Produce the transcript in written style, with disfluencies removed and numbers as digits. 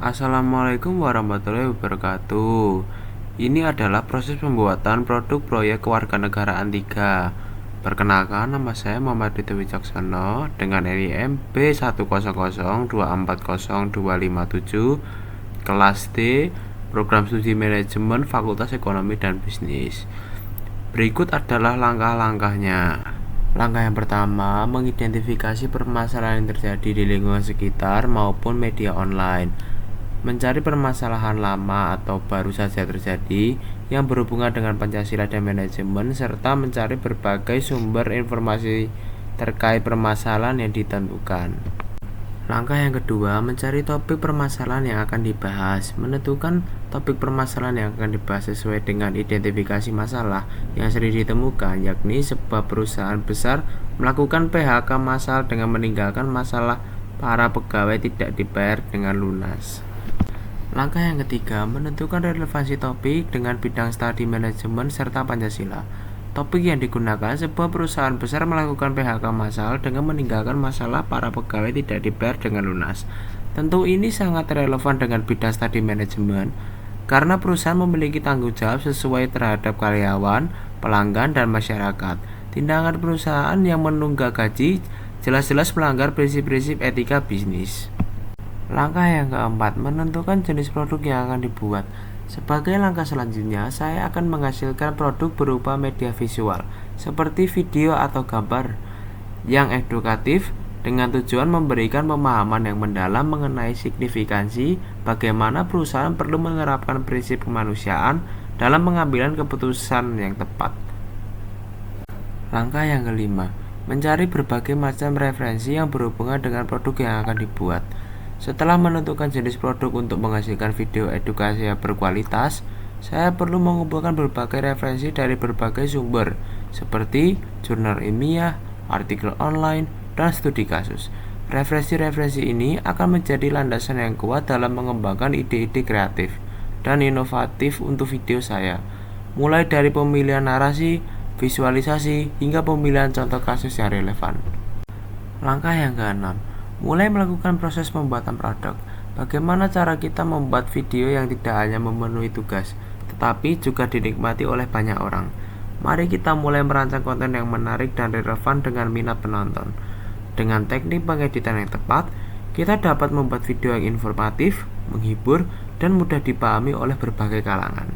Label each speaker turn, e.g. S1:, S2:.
S1: Assalamualaikum warahmatullahi wabarakatuh. Ini adalah proses pembuatan produk proyek kewarganegaraan 3. Perkenalkan, nama saya Muhammad Dito Wicaksono dengan NIM B100240257, kelas D, Program Studi Manajemen Fakultas Ekonomi dan Bisnis. Berikut adalah langkah-langkahnya. Langkah yang pertama, mengidentifikasi permasalahan yang terjadi di lingkungan sekitar maupun media online. Mencari permasalahan lama atau baru saja terjadi yang berhubungan dengan Pancasila dan manajemen, serta mencari berbagai sumber informasi terkait permasalahan yang ditentukan. Langkah yang kedua, mencari topik permasalahan yang akan dibahas. Menentukan topik permasalahan yang akan dibahas sesuai dengan identifikasi masalah yang sering ditemukan, yakni sebuah perusahaan besar melakukan PHK massal dengan meninggalkan masalah para pegawai tidak dibayar dengan lunas. Langkah yang ketiga, menentukan relevansi topik dengan bidang studi manajemen serta Pancasila. Topik yang digunakan, sebuah perusahaan besar melakukan PHK massal dengan meninggalkan masalah para pegawai tidak dibayar dengan lunas. Tentu ini sangat relevan dengan bidang studi manajemen karena perusahaan memiliki tanggung jawab sesuai terhadap karyawan, pelanggan, dan masyarakat. Tindakan perusahaan yang menunggak gaji jelas-jelas melanggar prinsip-prinsip etika bisnis. Langkah yang keempat, menentukan jenis produk yang akan dibuat. Sebagai langkah selanjutnya, saya akan menghasilkan produk berupa media visual, seperti video atau gambar yang edukatif dengan tujuan memberikan pemahaman yang mendalam mengenai signifikansi bagaimana perusahaan perlu menerapkan prinsip kemanusiaan dalam pengambilan keputusan yang tepat. Langkah yang kelima, mencari berbagai macam referensi yang berhubungan dengan produk yang akan dibuat. Setelah menentukan jenis produk untuk menghasilkan video edukasi yang berkualitas, saya perlu mengumpulkan berbagai referensi dari berbagai sumber, seperti jurnal ilmiah, artikel online, dan studi kasus. Referensi-referensi ini akan menjadi landasan yang kuat dalam mengembangkan ide-ide kreatif dan inovatif untuk video saya, mulai dari pemilihan narasi, visualisasi, hingga pemilihan contoh kasus yang relevan. Langkah yang keenam, mulai melakukan proses pembuatan produk. Bagaimana cara kita membuat video yang tidak hanya memenuhi tugas, tetapi juga dinikmati oleh banyak orang? Mari kita mulai merancang konten yang menarik dan relevan dengan minat penonton. Dengan teknik pengeditan yang tepat, kita dapat membuat video yang informatif, menghibur, dan mudah dipahami oleh berbagai kalangan.